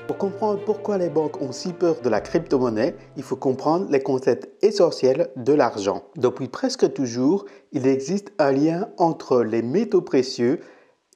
Pour comprendre pourquoi les banques ont si peur de la crypto-monnaie, il faut comprendre les concepts essentiels de l'argent. Depuis presque toujours, il existe un lien entre les métaux précieux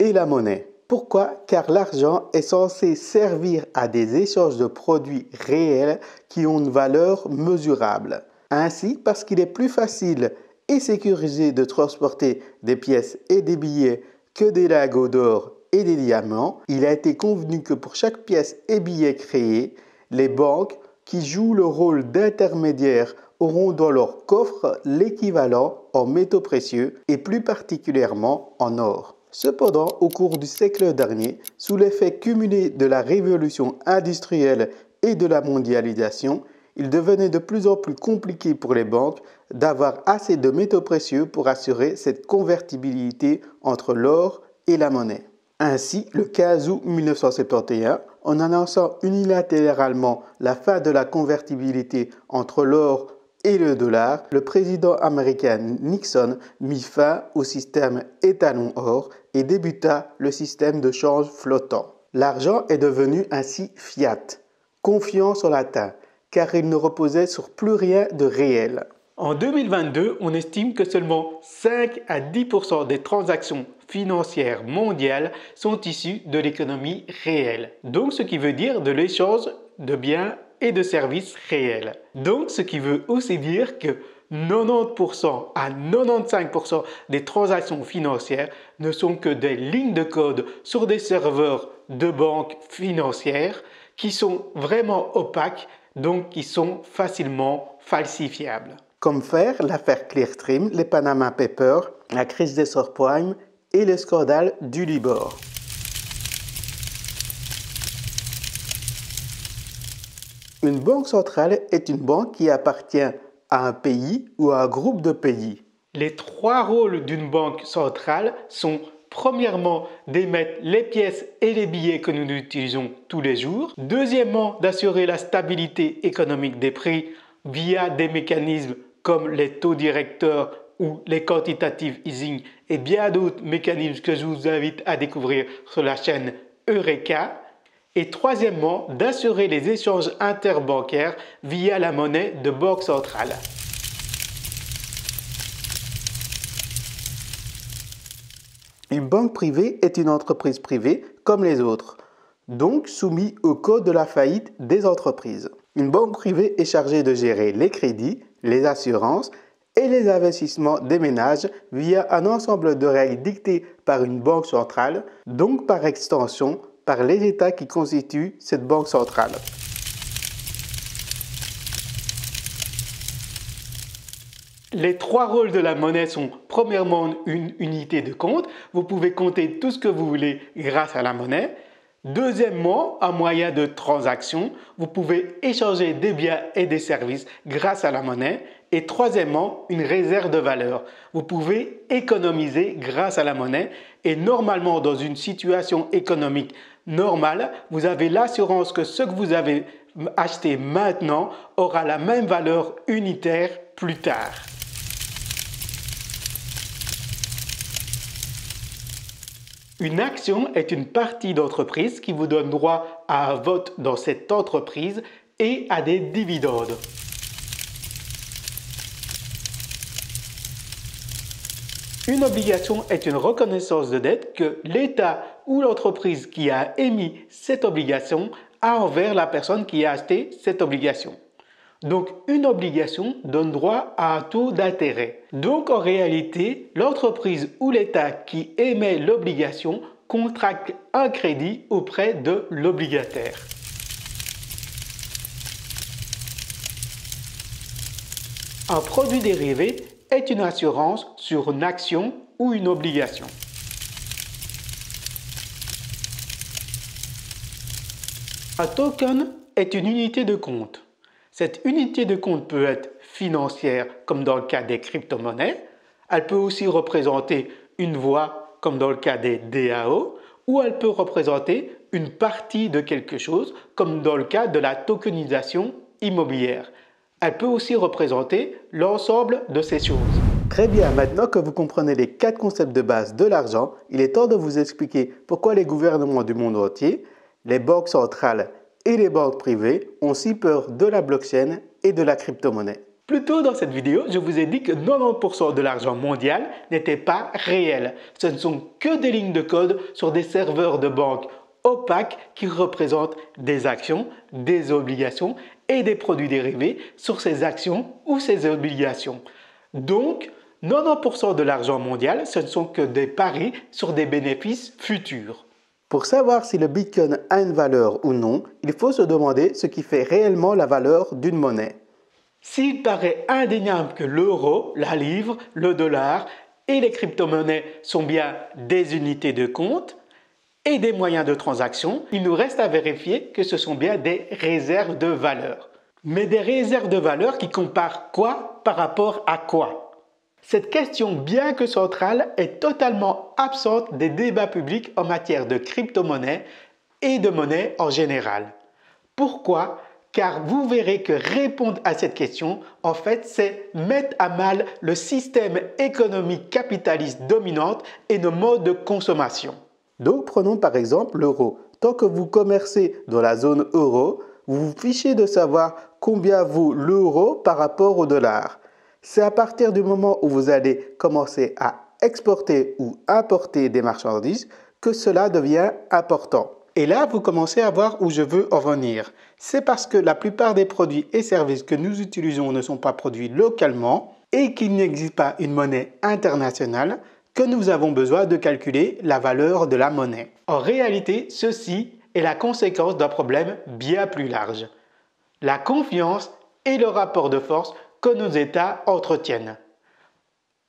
et la monnaie. Pourquoi? Car l'argent est censé servir à des échanges de produits réels qui ont une valeur mesurable. Ainsi, parce qu'il est plus facile et sécurisé de transporter des pièces et des billets que des lingots d'or et des diamants, il a été convenu que pour chaque pièce et billet créé, les banques qui jouent le rôle d'intermédiaire auront dans leur coffre l'équivalent en métaux précieux et plus particulièrement en or. Cependant, au cours du siècle dernier, sous l'effet cumulé de la révolution industrielle et de la mondialisation, il devenait de plus en plus compliqué pour les banques d'avoir assez de métaux précieux pour assurer cette convertibilité entre l'or et la monnaie. Ainsi, le 15 août 1971, en annonçant unilatéralement la fin de la convertibilité entre l'or et le dollar, le président américain Nixon mit fin au système étalon or et débuta le système de change flottant. L'argent est devenu ainsi fiat, confiance en latin, car il ne reposait sur plus rien de réel. En 2022, on estime que seulement 5 à 10% des transactions financières mondiales sont issues de l'économie réelle. Donc, ce qui veut dire de l'échange de biens et de services réels. Donc, ce qui veut aussi dire que 90% à 95% des transactions financières ne sont que des lignes de code sur des serveurs de banques financières qui sont vraiment opaques, donc qui sont facilement falsifiables. Comme faire l'affaire Clearstream, les Panama Papers, la crise des subprimes et le scandale du Libor. Une banque centrale est une banque qui appartient à un pays ou à un groupe de pays. Les trois rôles d'une banque centrale sont premièrement d'émettre les pièces et les billets que nous utilisons tous les jours. Deuxièmement, d'assurer la stabilité économique des prix via des mécanismes comme les taux directeurs ou les quantitative easing et bien d'autres mécanismes que je vous invite à découvrir sur la chaîne Eureka. Et troisièmement, d'assurer les échanges interbancaires via la monnaie de banque centrale. Une banque privée est une entreprise privée comme les autres, donc soumise au code de la faillite des entreprises. Une banque privée est chargée de gérer les crédits, les assurances et les investissements des ménages via un ensemble de règles dictées par une banque centrale, donc par extension par les États qui constituent cette banque centrale. Les trois rôles de la monnaie sont premièrement une unité de compte. Vous pouvez compter tout ce que vous voulez grâce à la monnaie. Deuxièmement, un moyen de transaction. Vous pouvez échanger des biens et des services grâce à la monnaie. Et troisièmement, une réserve de valeur. Vous pouvez économiser grâce à la monnaie. Et normalement, dans une situation économique normale, vous avez l'assurance que ce que vous avez acheté maintenant aura la même valeur unitaire plus tard. Une action est une partie d'entreprise qui vous donne droit à un vote dans cette entreprise et à des dividendes. Une obligation est une reconnaissance de dette que l'État ou l'entreprise qui a émis cette obligation a envers la personne qui a acheté cette obligation. Donc, une obligation donne droit à un taux d'intérêt. Donc, en réalité, l'entreprise ou l'État qui émet l'obligation contracte un crédit auprès de l'obligataire. Un produit dérivé est une assurance sur une action ou une obligation. Un token est une unité de compte. Cette unité de compte peut être financière, comme dans le cas des crypto-monnaies. Elle peut aussi représenter une voix, comme dans le cas des DAO, ou elle peut représenter une partie de quelque chose, comme dans le cas de la tokenisation immobilière. Elle peut aussi représenter l'ensemble de ces choses. Très bien, maintenant que vous comprenez les 4 concepts de base de l'argent, il est temps de vous expliquer pourquoi les gouvernements du monde entier, les banques centrales et les banques privées ont si peur de la blockchain et de la crypto-monnaie? Plus tôt dans cette vidéo, je vous ai dit que 90% de l'argent mondial n'était pas réel. Ce ne sont que des lignes de code sur des serveurs de banque opaques qui représentent des actions, des obligations et des produits dérivés sur ces actions ou ces obligations. Donc, 90% de l'argent mondial, ce ne sont que des paris sur des bénéfices futurs. Pour savoir si le Bitcoin a une valeur ou non, il faut se demander ce qui fait réellement la valeur d'une monnaie. S'il paraît indéniable que l'euro, la livre, le dollar et les crypto-monnaies sont bien des unités de compte et des moyens de transaction, il nous reste à vérifier que ce sont bien des réserves de valeur. Mais des réserves de valeur qui comparent quoi par rapport à quoi? Cette question, bien que centrale, est totalement absente des débats publics en matière de crypto-monnaie et de monnaie en général. Pourquoi? Car vous verrez que répondre à cette question, en fait, c'est mettre à mal le système économique capitaliste dominant et nos modes de consommation. Donc prenons par exemple l'euro. Tant que vous commercez dans la zone euro, vous vous fichez de savoir combien vaut l'euro par rapport au dollar. C'est à partir du moment où vous allez commencer à exporter ou importer des marchandises que cela devient important. Et là, vous commencez à voir où je veux en venir. C'est parce que la plupart des produits et services que nous utilisons ne sont pas produits localement et qu'il n'existe pas une monnaie internationale que nous avons besoin de calculer la valeur de la monnaie. En réalité, ceci est la conséquence d'un problème bien plus large. La confiance et le rapport de force que nos États entretiennent.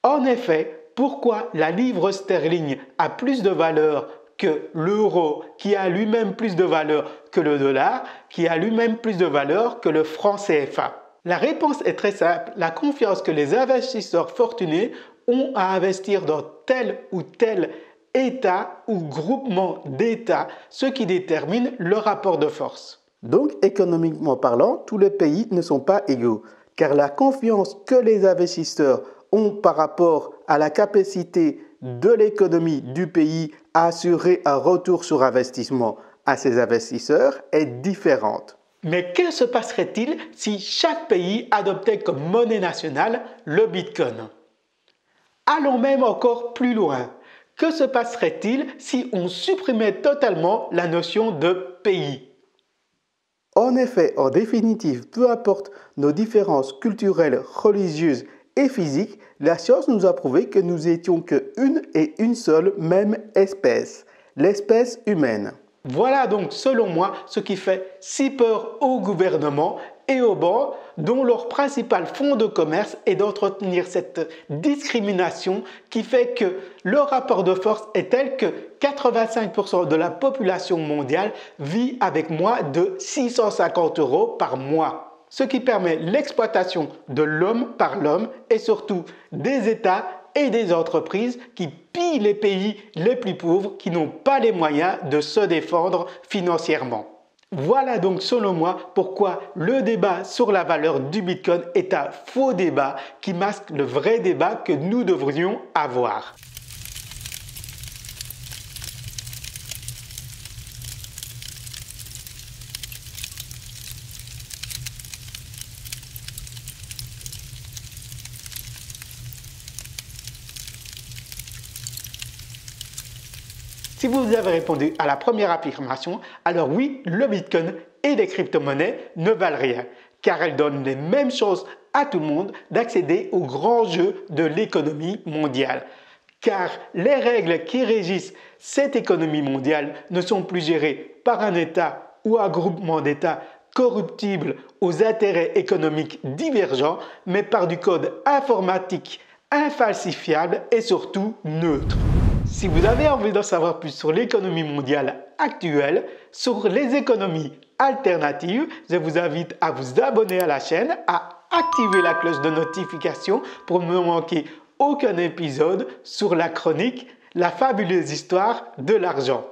En effet, pourquoi la livre sterling a plus de valeur que l'euro, qui a lui-même plus de valeur que le dollar, qui a lui-même plus de valeur que le franc CFA? La réponse est très simple, la confiance que les investisseurs fortunés ont à investir dans tel ou tel État ou groupement d'États, ce qui détermine le rapport de force. Donc, économiquement parlant, tous les pays ne sont pas égaux, car la confiance que les investisseurs ont par rapport à la capacité de l'économie du pays à assurer un retour sur investissement à ses investisseurs est différente. Mais que se passerait-il si chaque pays adoptait comme monnaie nationale le Bitcoin? Allons même encore plus loin. Que se passerait-il si on supprimait totalement la notion de pays? En effet, en définitive, peu importe nos différences culturelles, religieuses et physiques, la science nous a prouvé que nous étions qu'une et une seule même espèce, l'espèce humaine. Voilà donc selon moi ce qui fait si peur au gouvernement et aux banques dont leur principal fonds de commerce est d'entretenir cette discrimination qui fait que le rapport de force est tel que 85% de la population mondiale vit avec moins de 650 € par mois. Ce qui permet l'exploitation de l'homme par l'homme et surtout des États et des entreprises qui pillent les pays les plus pauvres qui n'ont pas les moyens de se défendre financièrement. Voilà donc selon moi pourquoi le débat sur la valeur du Bitcoin est un faux débat qui masque le vrai débat que nous devrions avoir. Si vous avez répondu à la première affirmation, alors oui, le Bitcoin et les crypto-monnaies ne valent rien, car elles donnent les mêmes chances à tout le monde d'accéder aux grands jeux de l'économie mondiale. Car les règles qui régissent cette économie mondiale ne sont plus gérées par un État ou un groupement d'États corruptibles aux intérêts économiques divergents, mais par du code informatique infalsifiable et surtout neutre. Si vous avez envie d'en savoir plus sur l'économie mondiale actuelle, sur les économies alternatives, je vous invite à vous abonner à la chaîne, à activer la cloche de notification pour ne manquer aucun épisode sur la chronique La fabuleuse histoire de l'argent.